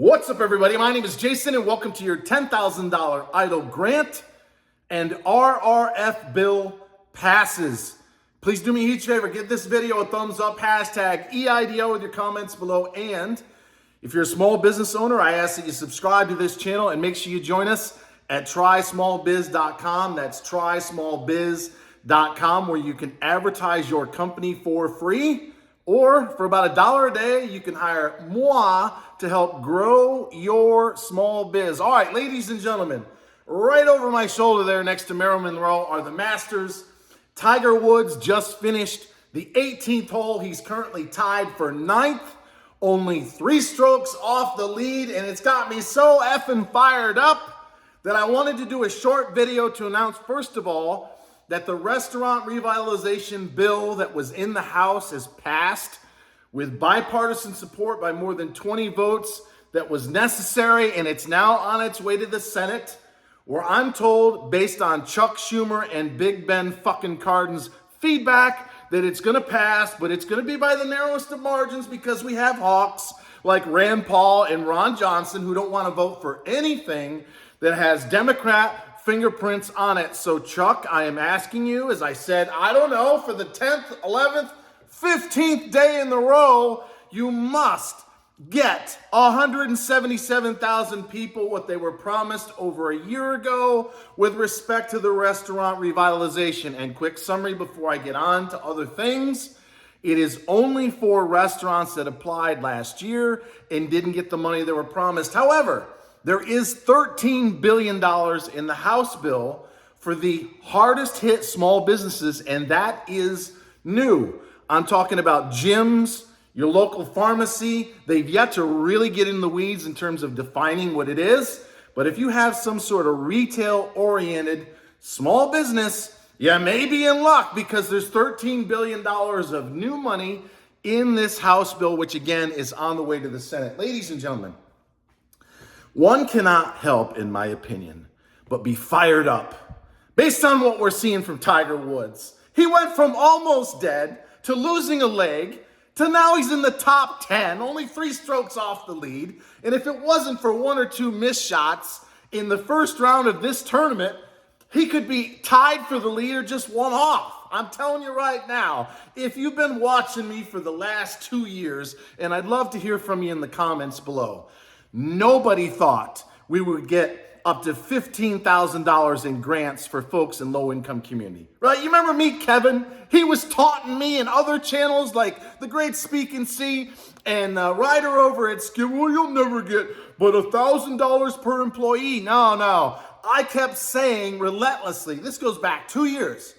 What's up, everybody? My name is Jason, and welcome to your $10,000 EIDL grant and RRF bill passes. Please do me a huge favor. Give this video a thumbs up, hashtag EIDL with your comments below. And if you're a small business owner, I ask that you subscribe to this channel and make sure you join us at trysmallbiz.com. That's trysmallbiz.com, where you can advertise your company for free. Or for about $1 a day, you can hire moi to help grow your small biz. All right, ladies and gentlemen, right over my shoulder there next to Marilyn Monroe are the Masters. Tiger Woods just finished the 18th hole. He's currently tied for 9th, only 3 strokes off the lead, and it's got me so effing fired up that I wanted to do a short video to announce, first of all, that the restaurant revitalization bill that was in the House has passed with bipartisan support by more than 20 votes that was necessary, and it's now on its way to the Senate, where I'm told, based on Chuck Schumer and Big Ben fucking Cardin's feedback, that it's gonna pass, but it's gonna be by the narrowest of margins because we have hawks like Rand Paul and Ron Johnson who don't wanna vote for anything that has Democrat fingerprints on it. So Chuck, I am asking you, as I said, I don't know, for the 10th, 11th, 15th day in the row, you must get 177,000 people what they were promised over a year ago with respect to the restaurant revitalization. And quick summary before I get on to other things. It is only for restaurants that applied last year and didn't get the money they were promised. However, there is $13 billion in the House bill for the hardest hit small businesses, and that is new. I'm talking about gyms, your local pharmacy. They've yet to really get in the weeds in terms of defining what it is. But if you have some sort of retail-oriented small business, you may be in luck because there's $13 billion of new money in this House bill, which again is on the way to the Senate. Ladies and gentlemen, one cannot help, in my opinion, but be fired up based on what we're seeing from Tiger Woods. He went from almost dead to losing a leg to now he's in the top 10, only 3 strokes off the lead. And if it wasn't for 1 or 2 missed shots in the first round of this tournament, he could be tied for the lead or just 1 off. I'm telling you right now, if you've been watching me for the last 2 years, and I'd love to hear from you in the comments below, nobody thought we would get up to $15,000 in grants for folks in low-income community, right? You remember me, Kevin? He was taunting me and other channels like The Great Speak and See and Ryder over at Skip. Well, you'll never get but $1,000 per employee. No. I kept saying relentlessly, this goes back 2 years,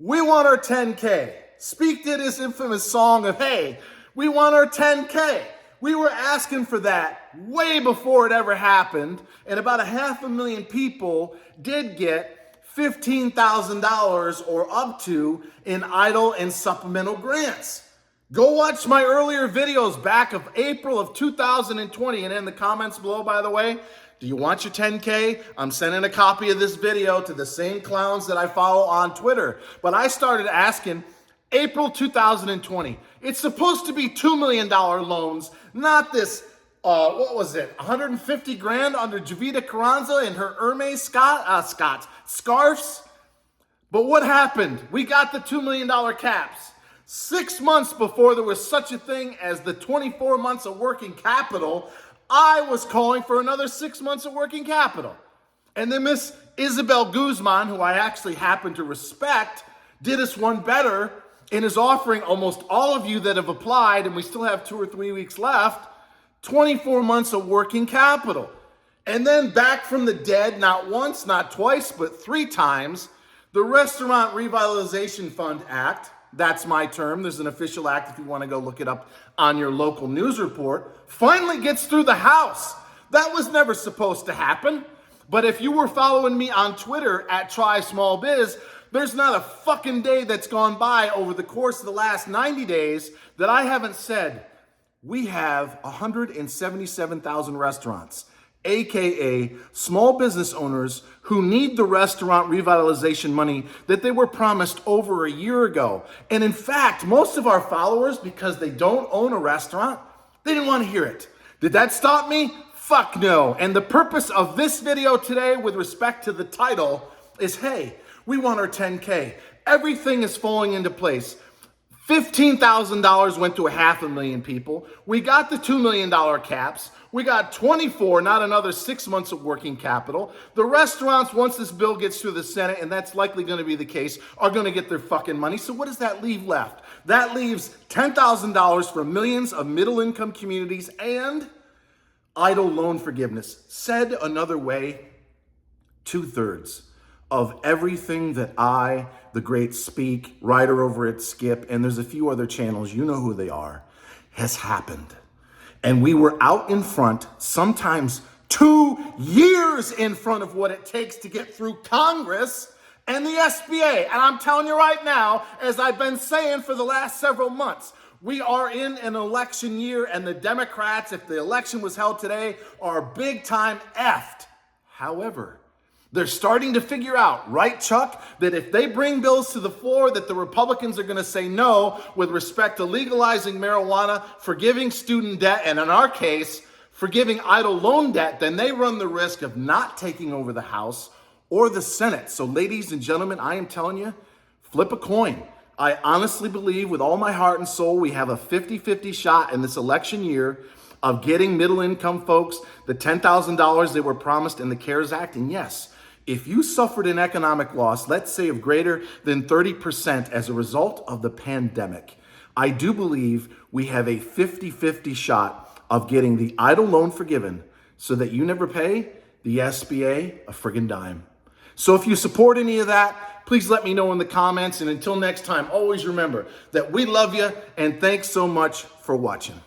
we want our 10K. Speak did his infamous song of, hey, we want our 10K. We were asking for that way before it ever happened, and about 500,000 people did get $15,000 or up to in EIDL and supplemental grants. Go watch my earlier videos back of April of 2020, and in the comments below, by the way, do you want your 10K? I'm sending a copy of this video to the same clowns that I follow on Twitter. But I started asking April 2020. It's supposed to be $2 million loans, not this, what was it, 150 grand under Javita Carranza and her Hermes scarves? But what happened? We got the $2 million caps 6 months before there was such a thing as the 24 months of working capital. I was calling for another 6 months of working capital. And then Miss Isabel Guzman, who I actually happen to respect, did us one better and is offering almost all of you that have applied, and we still have 2 or 3 weeks left, 24 months of working capital. And then back from the dead, not once, not twice, but 3 times, the Restaurant Revitalization Fund Act, that's my term, there's an official act if you want to go look it up on your local news report, finally gets through the House. That was never supposed to happen. But if you were following me on Twitter at TrySmallBiz, there's not a fucking day that's gone by over the course of the last 90 days that I haven't said, we have 177,000 restaurants, AKA small business owners who need the restaurant revitalization money that they were promised over a year ago. And in fact, most of our followers, because they don't own a restaurant, they didn't want to hear it. Did that stop me? Fuck no. And the purpose of this video today with respect to the title is, hey, we want our 10K. Everything is falling into place. $15,000 went to 500,000 people. We got the $2 million caps. We got 24, not another 6 months of working capital. The restaurants, once this bill gets through the Senate, and that's likely going to be the case, are going to get their fucking money. So what does that leave left? That leaves $10,000 for millions of middle-income communities and EIDL loan forgiveness. Said another way, 2/3 of everything that I, the great Speak, writer over at Skip, and there's a few other channels, you know who they are, has happened. And we were out in front, sometimes 2 years in front of what it takes to get through Congress and the SBA. And I'm telling you right now, as I've been saying for the last several months, we are in an election year, and the Democrats, if the election was held today, are big time effed. However, they're starting to figure out, right, Chuck, that if they bring bills to the floor that the Republicans are going to say no with respect to legalizing marijuana, forgiving student debt, and in our case, forgiving EIDL loan debt, then they run the risk of not taking over the House or the Senate. So ladies and gentlemen, I am telling you, flip a coin. I honestly believe with all my heart and soul we have a 50-50 shot in this election year of getting middle-income folks the $10,000 they were promised in the CARES Act. And yes, if you suffered an economic loss, let's say of greater than 30% as a result of the pandemic, I do believe we have a 50-50 shot of getting the EIDL loan forgiven so that you never pay the SBA a friggin' dime. So if you support any of that, please let me know in the comments. And until next time, always remember that we love you and thanks so much for watching.